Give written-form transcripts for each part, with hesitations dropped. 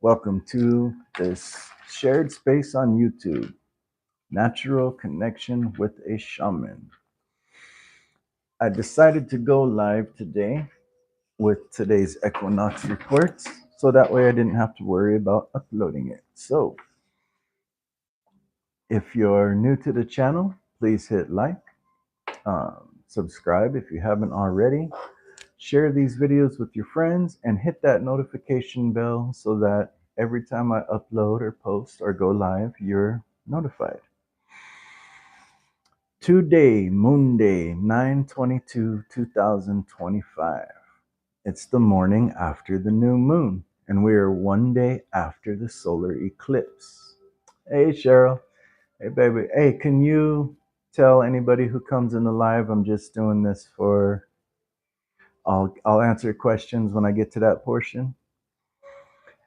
Welcome to this shared space on YouTube, Natural Connection with a Shaman. I decided to go live today with today's Equinox reports, so that way I didn't have to worry about uploading it. So, if you're new to the channel, please hit like, subscribe if you haven't already, share these videos with your friends, and hit that notification bell so that every time I upload or post or go live, you're notified. Today, Moonday, 9/22/2025. It's the morning after the new moon, and we are one day after the solar eclipse. Hey, Cheryl. Hey, baby. Hey, can you tell anybody who comes in the live I'm just doing this for I'll answer questions when I get to that portion.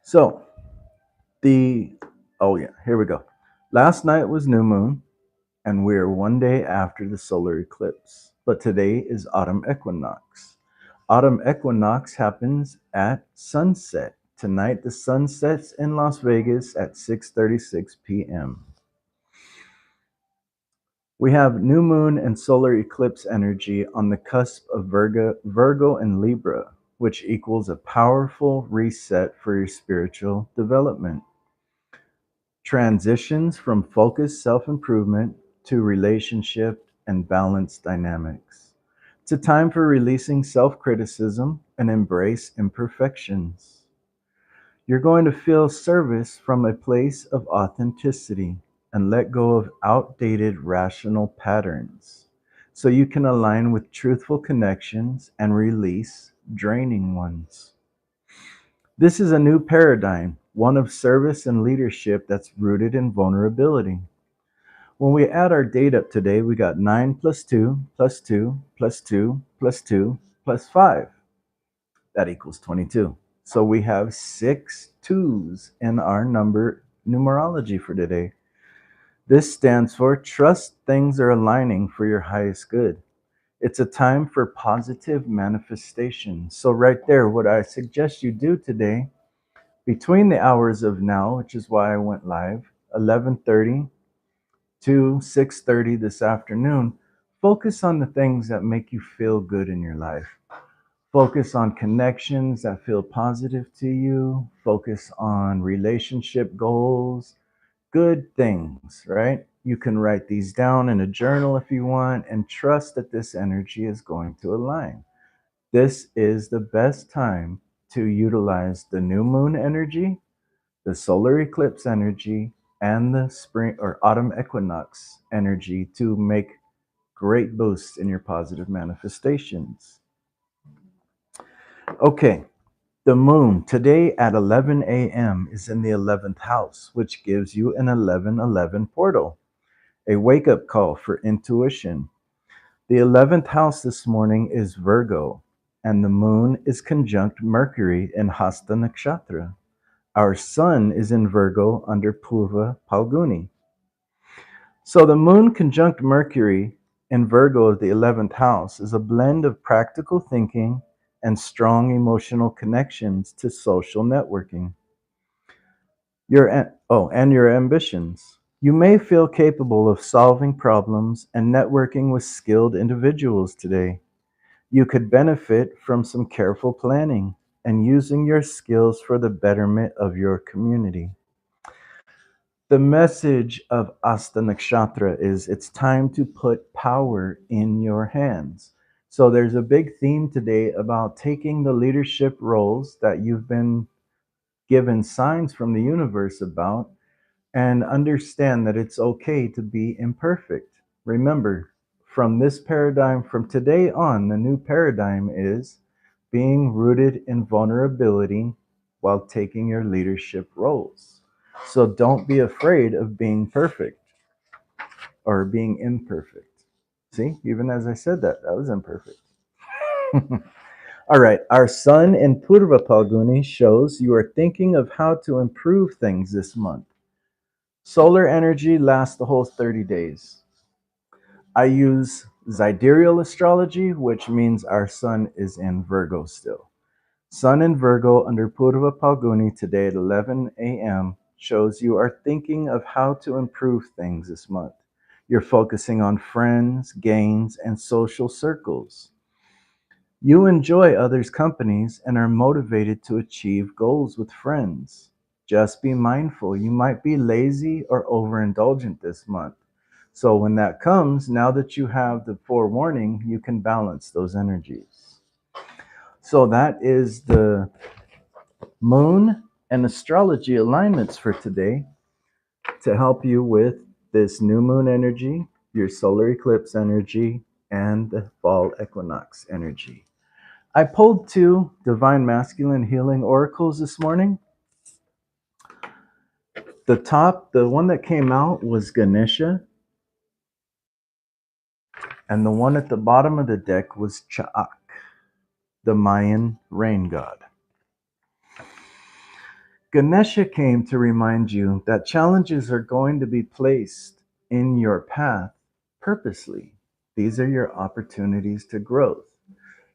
So, the oh yeah, here we go. Last night was new moon, and we're one day after the solar eclipse. But today is autumn equinox. Autumn equinox happens at sunset. Tonight the sun sets in Las Vegas at 6:36 p.m. We have new moon and solar eclipse energy on the cusp of Virgo and Libra, which equals a powerful reset for your spiritual development. Transitions from focused self-improvement to relationship and balance dynamics. It's a time for releasing self-criticism and embrace imperfections. You're going to feel service from a place of authenticity and let go of outdated rational patterns so you can align with truthful connections and release draining ones. This is a new paradigm, one of service and leadership that's rooted in vulnerability. When we add our date up today, we got 9 plus 2 plus 2 plus 2 plus 2 plus 5. That equals 22. So we have 6 2s in our number numerology for today. This stands for trust things are aligning for your highest good. It's a time for positive manifestation. So right there, what I suggest you do today, between the hours of now, which is why I went live, 11:30 to 6:30 this afternoon, focus on the things that make you feel good in your life. Focus on connections that feel positive to you. Focus on relationship goals, good things, right? You can write these down in a journal if you want and trust that this energy is going to align. This is the best time to utilize the new moon energy, the solar eclipse energy, and the spring or autumn equinox energy to make great boosts in your positive manifestations. Okay, the moon today at 11 a.m. is in the 11th house, which gives you an 1111 portal, a wake up call for intuition. The 11th house this morning is Virgo, and the moon is conjunct Mercury in Hasta Nakshatra. Our sun is in Virgo under Purva Palguni. So the moon conjunct Mercury in Virgo of the 11th house is a blend of practical thinking and strong emotional connections to social networking. And your ambitions. You may feel capable of solving problems and networking with skilled individuals today. You could benefit from some careful planning and using your skills for the betterment of your community. The message of Asta Nakshatra is it's time to put power in your hands. So there's a big theme today about taking the leadership roles that you've been given signs from the universe about and understand that it's okay to be imperfect. Remember, from this paradigm, from today on, the new paradigm is being rooted in vulnerability while taking your leadership roles. So don't be afraid of being perfect or being imperfect. See, even as I said that, that was imperfect. All right, our sun in Purva Palguni shows you are thinking of how to improve things this month. Solar energy lasts the whole 30 days. I use zodiacal astrology, which means our sun is in Virgo still. Sun in Virgo under Purva Palguni today at 11 a.m. shows you are thinking of how to improve things this month. You're focusing on friends, gains, and social circles. You enjoy others' companies and are motivated to achieve goals with friends. Just be mindful, you might be lazy or overindulgent this month. So, when that comes, now that you have the forewarning, you can balance those energies. So, that is the moon and astrology alignments for today to help you with this new moon energy, your solar eclipse energy, and the fall equinox energy. I pulled two divine masculine healing oracles this morning. The one that came out was Ganesha, and the one at the bottom of the deck was Cha'ak, the Mayan rain god. Ganesha came to remind you that challenges are going to be placed in your path purposely. These are your opportunities to growth.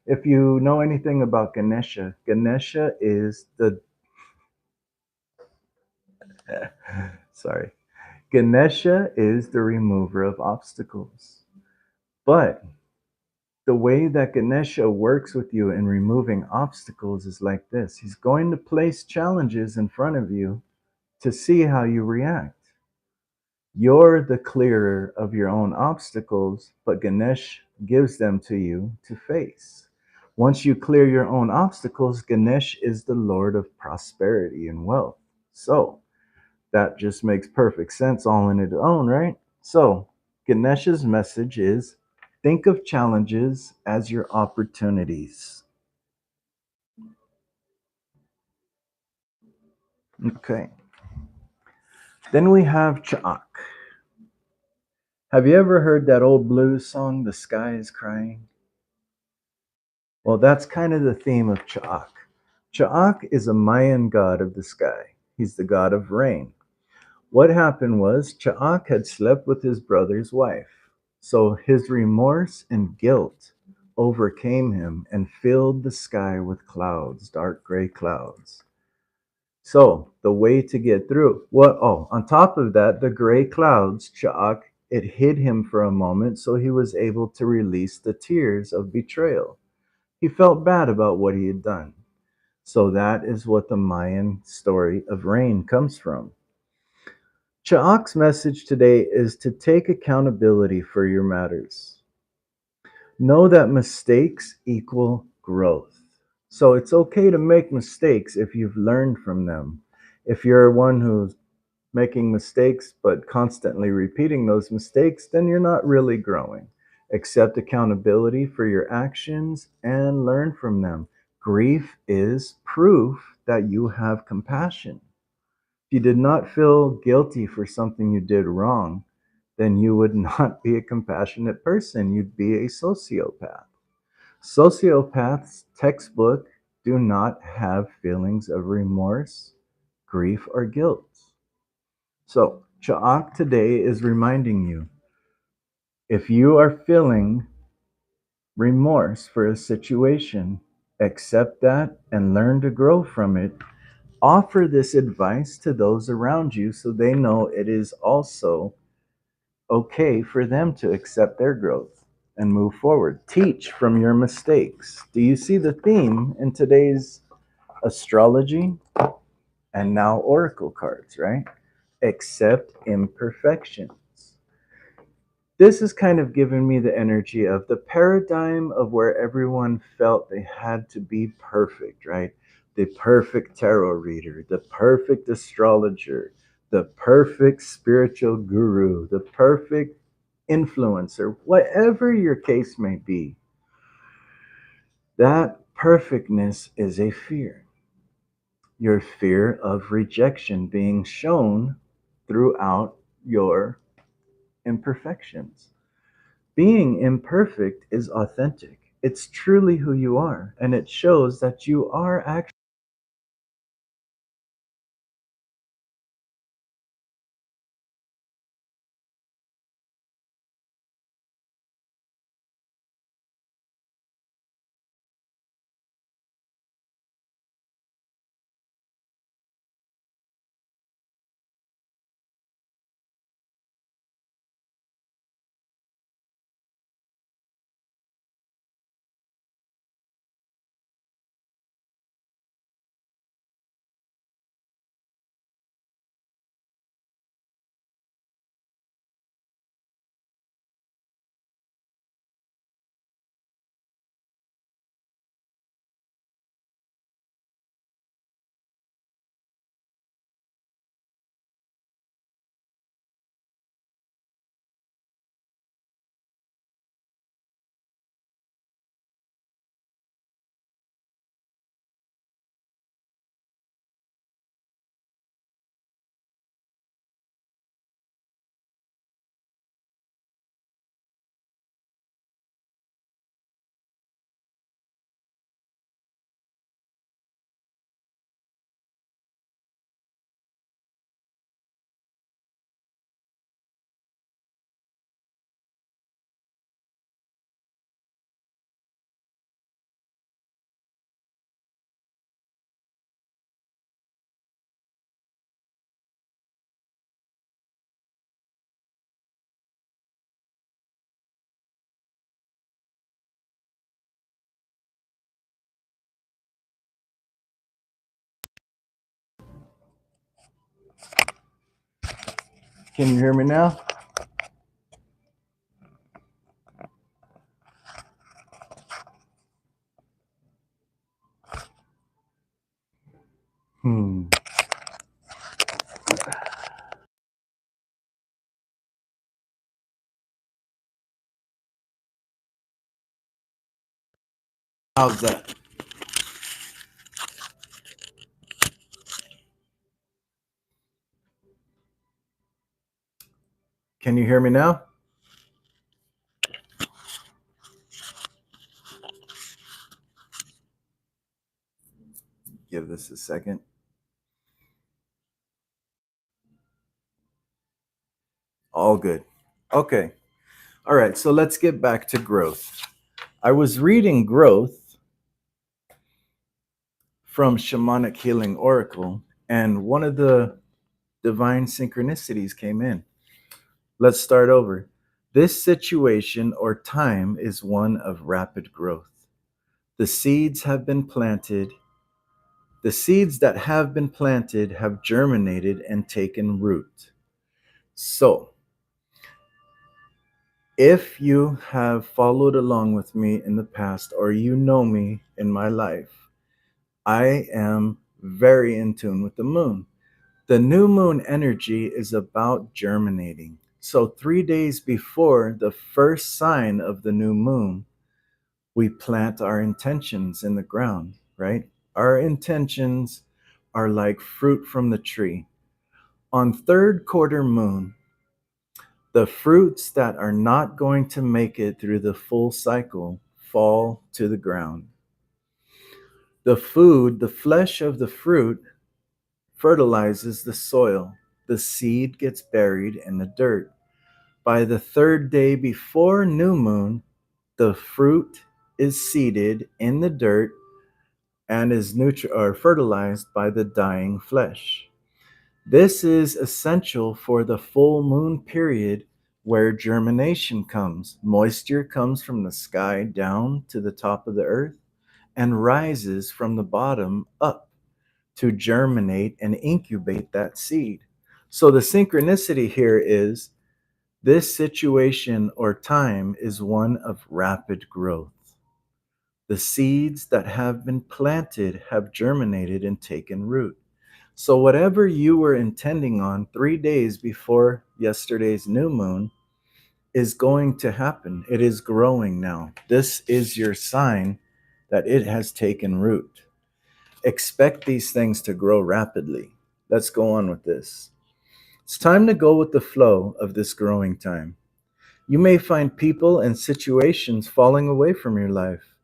If you know anything about Ganesha, Ganesha is the sorry. Ganesha is the remover of obstacles. But the way that Ganesha works with you in removing obstacles is like this. He's going to place challenges in front of you to see how you react. You're the clearer of your own obstacles, but Ganesh gives them to you to face. Once you clear your own obstacles, Ganesh is the Lord of prosperity and wealth. So that just makes perfect sense all in its own, right? So Ganesha's message is think of challenges as your opportunities. Okay. Then we have Cha'ak. Have you ever heard that old blues song, The Sky is Crying? Well, that's kind of the theme of Cha'ak. Cha'ak is a Mayan god of the sky. He's the god of rain. What happened was Cha'ak had slept with his brother's wife. So his remorse and guilt overcame him and filled the sky with clouds, dark gray clouds. So the way to get through, what? Oh, on top of that, the gray clouds, Cha'ak, it hid him for a moment so he was able to release the tears of betrayal. He felt bad about what he had done. So that is what the Mayan story of rain comes from. Cha'ak's message today is to take accountability for your matters. Know that mistakes equal growth. So it's okay to make mistakes if you've learned from them. If you're one who's making mistakes but constantly repeating those mistakes, then you're not really growing. Accept accountability for your actions and learn from them. Grief is proof that you have compassion. If you did not feel guilty for something you did wrong, then you would not be a compassionate person. You'd be a sociopath. Sociopaths, textbook, do not have feelings of remorse, grief, or guilt. So, Cha'ak today is reminding you if you are feeling remorse for a situation, accept that and learn to grow from it. Offer this advice to those around you so they know it is also okay for them to accept their growth and move forward. Teach from your mistakes. Do you see the theme in today's astrology and now oracle cards, right? Accept imperfections. This has kind of given me the energy of the paradigm of where everyone felt they had to be perfect, right? The perfect tarot reader, the perfect astrologer, the perfect spiritual guru, the perfect influencer, whatever your case may be. That perfectness is a fear. Your fear of rejection being shown throughout your imperfections. Being imperfect is authentic. It's truly who you are, and it shows that you are actually Can you hear me now? Hmm. How's that? Can you hear me now? Give this a second. All good. Okay. All right. So let's get back to growth. I was reading Growth from Shamanic Healing Oracle, and one of the divine synchronicities came in. Let's start over. This situation or time is one of rapid growth. The seeds have been planted. The seeds that have been planted have germinated and taken root. So, if you have followed along with me in the past or you know me in my life, I am very in tune with the moon. The new moon energy is about germinating. So, 3 days before the first sign of the new moon, we plant our intentions in the ground, right? Our intentions are like fruit from the tree. On third quarter moon, the fruits that are not going to make it through the full cycle fall to the ground. The food, the flesh of the fruit, fertilizes the soil. The seed gets buried in the dirt. By the third day before new moon, the fruit is seeded in the dirt and is or fertilized by the dying flesh. This is essential for the full moon period where germination comes. Moisture comes from the sky down to the top of the earth and rises from the bottom up to germinate and incubate that seed. So the synchronicity here is this situation or time is one of rapid growth. The seeds that have been planted have germinated and taken root. So, whatever you were intending on 3 days before yesterday's new moon is going to happen. It is growing now. This is your sign that it has taken root. Expect these things to grow rapidly. Let's go on with this. It's time to go with the flow of this growing time. You may find people and situations falling away from your life,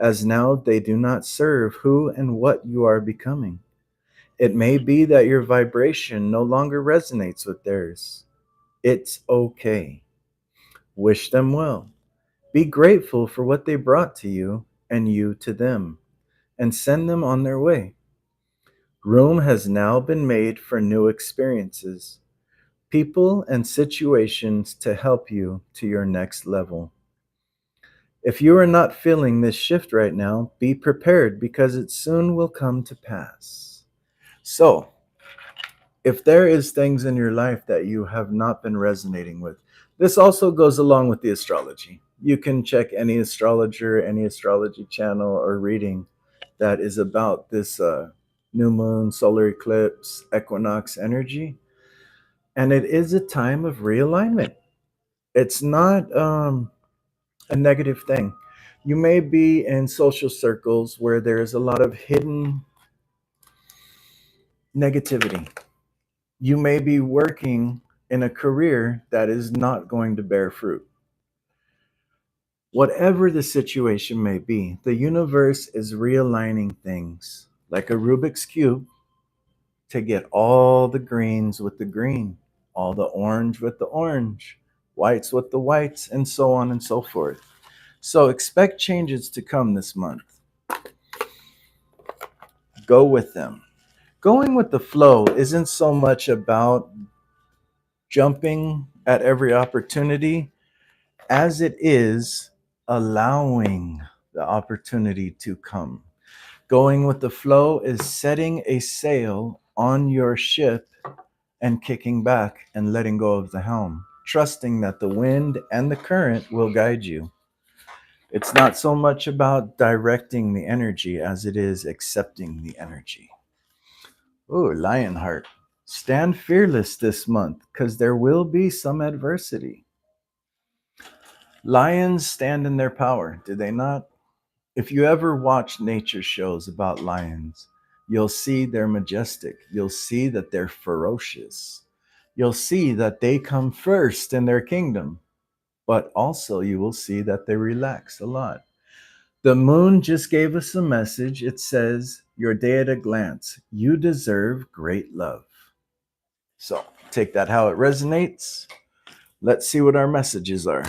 as now they do not serve who and what you are becoming. It may be that your vibration no longer resonates with theirs. It's okay. Wish them well. Be grateful for what they brought to you and you to them, and send them on their way. Room has now been made for new experiences, people and situations to help you to your next level. If you are not feeling this shift right now, be prepared because it soon will come to pass. So, if there is things in your life that you have not been resonating with, this also goes along with the astrology. You can check any astrologer, any astrology channel or reading that is about this new moon, solar eclipse, equinox energy. And it is a time of realignment. It's not a negative thing. You may be in social circles where there's a lot of hidden negativity. You may be working in a career that is not going to bear fruit. Whatever the situation may be, the universe is realigning things like a Rubik's Cube to get all the greens with the green, all the orange with the orange, whites with the whites, and so on and so forth. So expect changes to come this month. Go with them. Going with the flow isn't so much about jumping at every opportunity as it is allowing the opportunity to come. Going with the flow is setting a sail on your ship and kicking back and letting go of the helm, trusting that the wind and the current will guide you. It's not so much about directing the energy as it is accepting the energy. Ooh, Lionheart. Stand fearless this month because there will be some adversity. Lions stand in their power, do they not? If you ever watch nature shows about lions, you'll see they're majestic. You'll see that they're ferocious. You'll see that they come first in their kingdom, but also you will see that they relax a lot. The moon just gave us a message. It says, your day at a glance. You deserve great love. So take that how it resonates. Let's see what our messages are.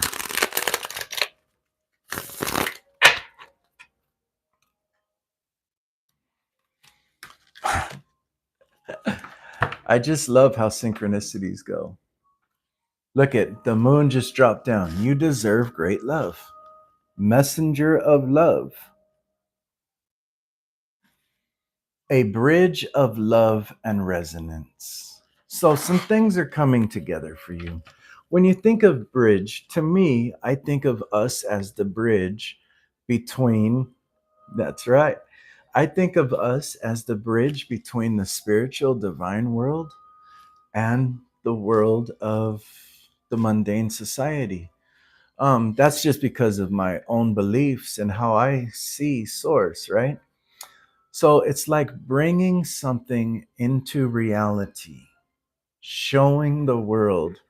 I just love how synchronicities go. Look at the moon just dropped down. You deserve great love. Messenger of love. A bridge of love and resonance. So some things are coming together for you. When you think of bridge, to me, I think of us as the bridge between, that's right. I think of us as the bridge between the spiritual divine world and the world of the mundane society. That's just because of my own beliefs and how I see source, right? So it's like bringing something into reality, showing the world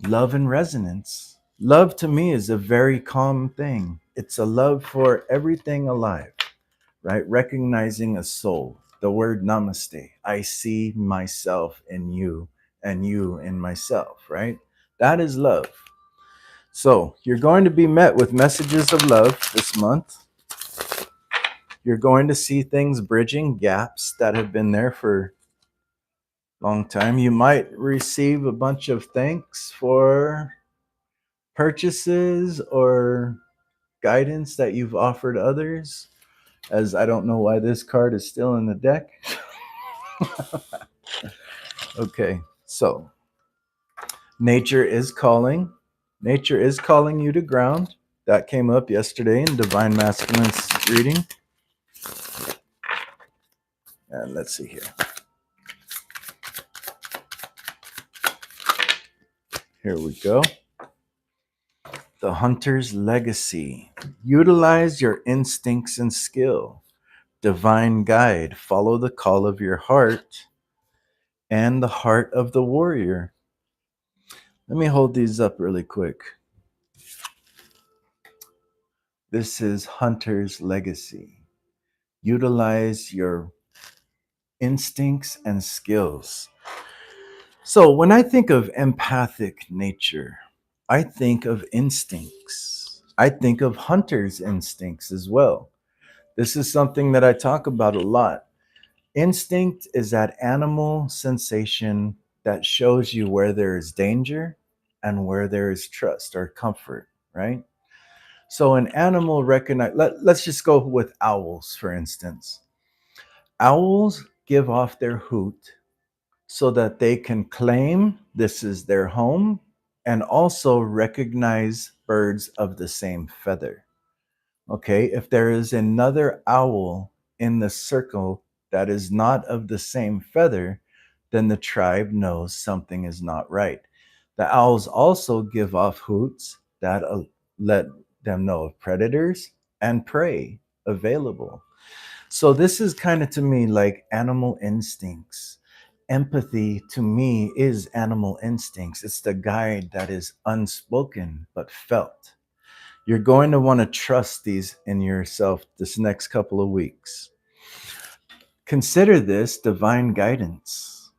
love and resonance. Love to me is a very calm thing. It's a love for everything alive, right? Recognizing a soul, the word namaste. I see myself in you and you in myself, right? That is love. So you're going to be met with messages of love this month. You're going to see things bridging gaps that have been there for a long time. You might receive a bunch of thanks for purchases or guidance that you've offered others, as I don't know why this card is still in the deck. Okay, so nature is calling. Nature is calling you to ground. That came up yesterday in Divine Masculine's reading. And let's see here. Here we go. The Hunter's Legacy. Utilize your instincts and skill. Divine guide. Follow the call of your heart and the heart of the warrior. Let me hold these up really quick. This is Hunter's Legacy. Utilize your instincts and skills. So when I think of empathic nature, I think of instincts. I think of hunter's instincts as well. This is something that I talk about a lot. Instinct is that animal sensation that shows you where there is danger and where there is trust or comfort, right? So an animal recognize, let's just go with owls, for instance. Owls give off their hoot so that they can claim this is their home and also recognize birds of the same feather. Okay, if there is another owl in the circle that is not of the same feather, then the tribe knows something is not right. The owls also give off hoots that let them know of predators and prey available. So this is kind of to me like animal instincts. Empathy to me is animal instincts. It's the guide that is unspoken but felt. You're going to want to trust these in yourself this next couple of weeks. Consider this divine guidance.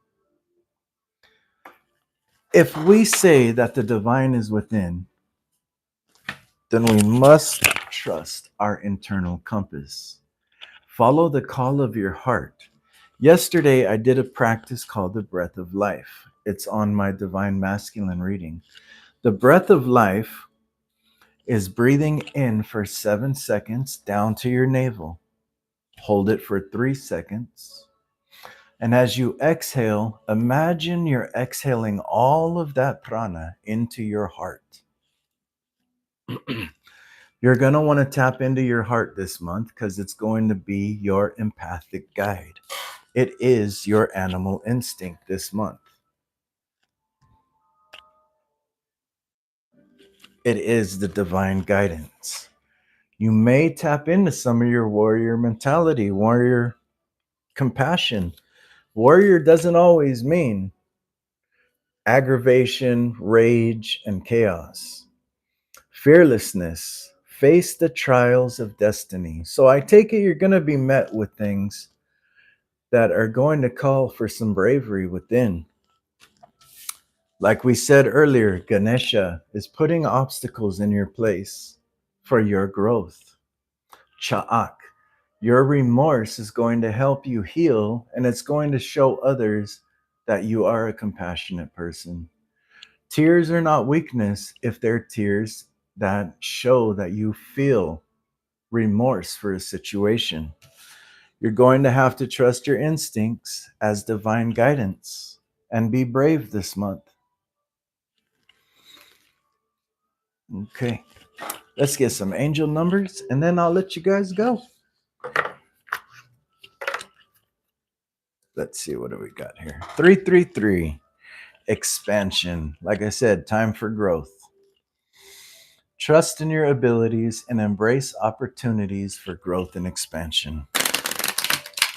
If we say that the divine is within, then we must trust our internal compass. Follow the call of your heart. Yesterday, I did a practice called the breath of life. It's on my Divine Masculine reading. The breath of life is breathing in for 7 seconds down to your navel. Hold it for 3 seconds. And as you exhale, imagine you're exhaling all of that prana into your heart. You're going to want to tap into your heart this month because it's going to be your empathic guide. It is your animal instinct this month. It is the divine guidance. You may tap into some of your warrior mentality, warrior compassion. Warrior doesn't always mean aggravation, rage, and chaos. Fearlessness, face the trials of destiny. So I take it you're going to be met with things that are going to call for some bravery within. Like we said earlier, Ganesha is putting obstacles in your place for your growth. Cha'ak, your remorse is going to help you heal, and it's going to show others that you are a compassionate person. Tears are not weakness if they're tears that show that you feel remorse for a situation. You're going to have to trust your instincts as divine guidance and be brave this month. Okay, let's get some angel numbers and then I'll let you guys go. Let's see, what do we got here? 333, expansion. Like I said, time for growth. Trust in your abilities and embrace opportunities for growth and expansion.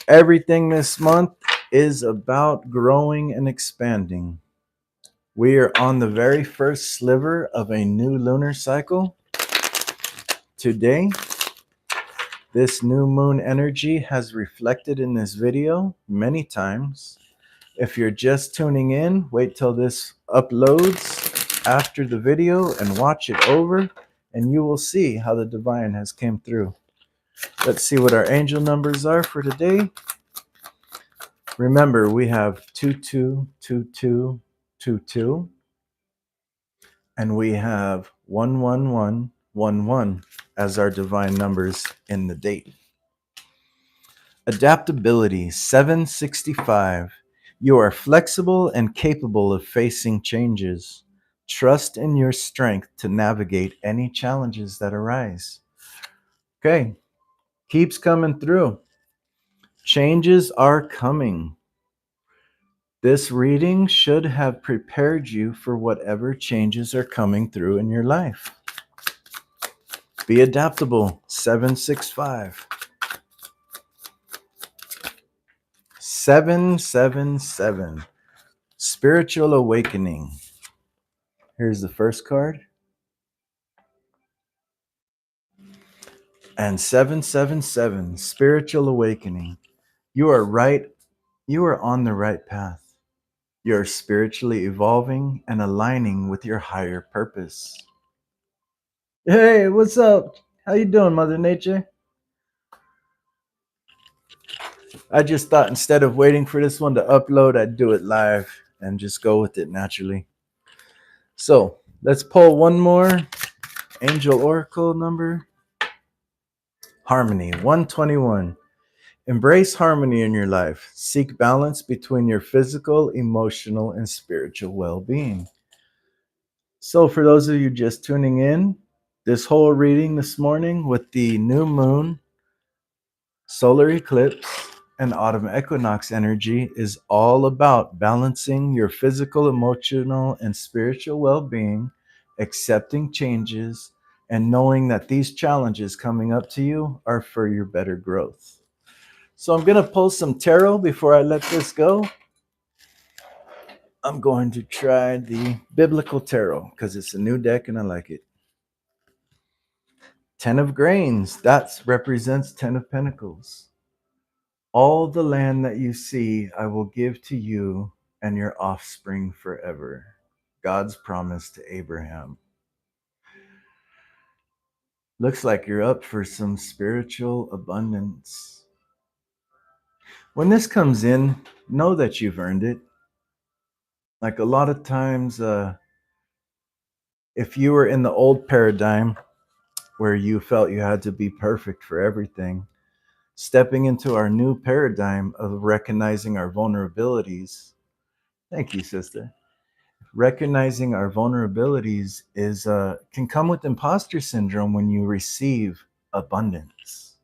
Everything this month is about growing and expanding. We are on the very first sliver of a new lunar cycle. Today, this new moon energy has reflected in this video many times. If you're just tuning in, wait till this uploads after the video and watch it over, and you will see how the divine has came through. Let's see what our angel numbers are for today. Remember, we have 222222, and we have 11111 as our divine numbers in the date. Adaptability 765. You are flexible and capable of facing changes. Trust in your strength to navigate any challenges that arise. Okay, keeps coming through. Changes are coming. This reading should have prepared you for whatever changes are coming through in your life. Be adaptable 765. 777. Spiritual awakening. Here's the first card. And 777, spiritual awakening. You are right. You are on the right path. You're spiritually evolving and aligning with your higher purpose. Hey, what's up? How you doing, Mother Nature? I just thought instead of waiting for this one to upload, I'd do it live and just go with it naturally. So let's pull one more angel oracle number. Harmony 121. Embrace harmony in your life. Seek balance between your physical, emotional, and spiritual well-being. So for those of you just tuning in, this whole reading this morning with the new moon, solar eclipse, and autumn equinox energy is all about balancing your physical, emotional, and spiritual well-being, accepting changes, and knowing that these challenges coming up to you are for your better growth. So I'm going to pull some tarot before I let this go. I'm going to try the biblical tarot because it's a new deck and I like it. 10 of grains, that represents 10 of pentacles. All the land that you see, I will give to you and your offspring forever. God's promise to Abraham. Looks like you're up for some spiritual abundance. When this comes in, know that you've earned it. Like a lot of times, if you were in the old paradigm where you felt you had to be perfect for everything, stepping into our new paradigm of recognizing our vulnerabilities. Thank you, sister. Recognizing our vulnerabilities is can come with imposter syndrome when you receive abundance.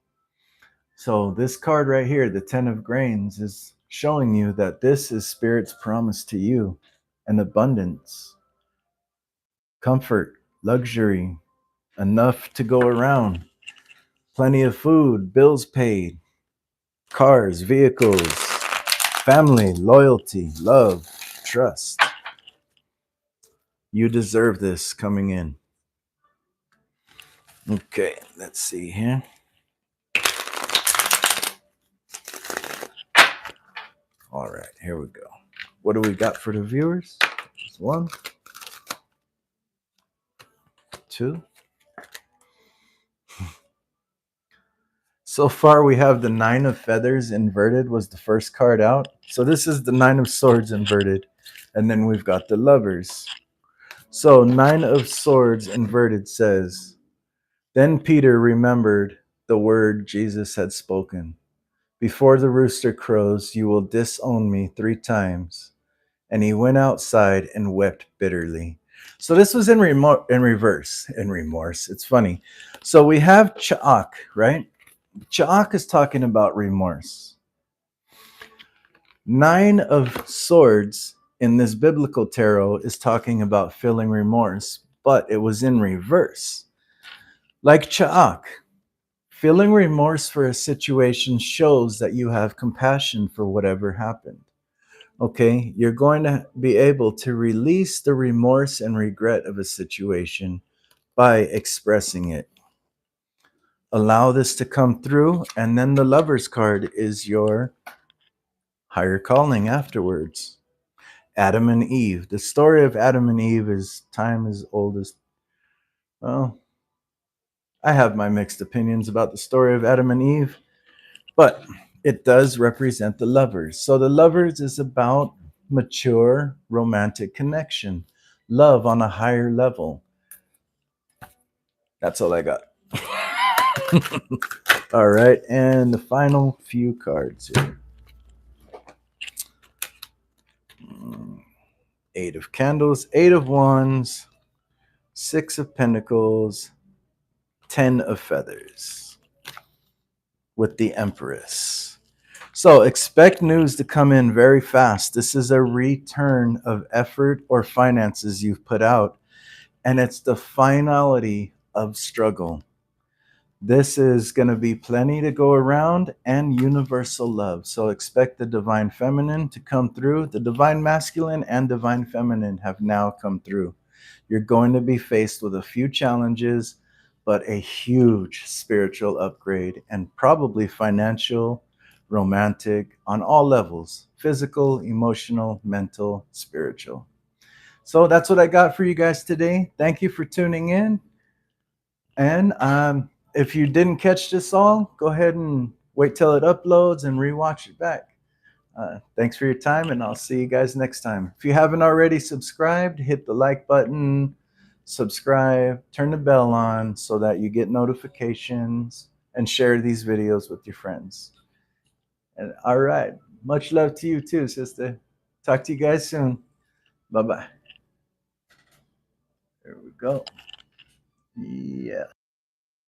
So this card right here, the 10 of grains, is showing you that this is spirit's promise to you, an abundance, comfort, luxury, enough to go around, plenty of food, bills paid, cars, vehicles, family, loyalty, love, trust. You deserve this coming in. Okay, let's see here. All right, here we go. What do we got for the viewers? Just one, two. So far, we have the Nine of Feathers inverted was the first card out. So this is the Nine of Swords inverted. And then we've got the Lovers. So Nine of Swords inverted says, then Peter remembered the word Jesus had spoken. Before the rooster crows, you will disown me 3 times. And he went outside and wept bitterly. So this was in reverse, in remorse. It's funny. So we have Cha'ak, right? Cha'ak is talking about remorse. 9 of Swords in this biblical tarot is talking about feeling remorse, but it was in reverse. Like Cha'ak, feeling remorse for a situation shows that you have compassion for whatever happened. Okay, you're going to be able to release the remorse and regret of a situation by expressing it. Allow this to come through, and then the Lover's card is your higher calling afterwards. Adam and Eve. The story of Adam and Eve is time as old as, well, I have my mixed opinions about the story of Adam and Eve, but it does represent the lovers. So the lovers is about mature romantic connection, love on a higher level. That's all I got. All right, and the final few cards here. 8 of Candles, 8 of Wands, 6 of Pentacles, 10 of Feathers with the Empress. So expect news to come in very fast. This is a return of effort or finances you've put out, and it's the finality of struggle. This is going to be plenty to go around and universal love. So expect the divine feminine to come through. The divine masculine and divine feminine have now come through. You're going to be faced with a few challenges, but a huge spiritual upgrade and probably financial, romantic, on all levels, physical, emotional, mental, spiritual. So that's what I got for you guys today. Thank you for tuning in. And if you didn't catch this all, go ahead and wait till it uploads and rewatch it back. Thanks for your time, and I'll see you guys next time. If you haven't already subscribed, hit the like button, subscribe, turn the bell on so that you get notifications, and share these videos with your friends. And all right, much love to you too, sister. Talk to you guys soon. Bye-bye. There we go. Yeah.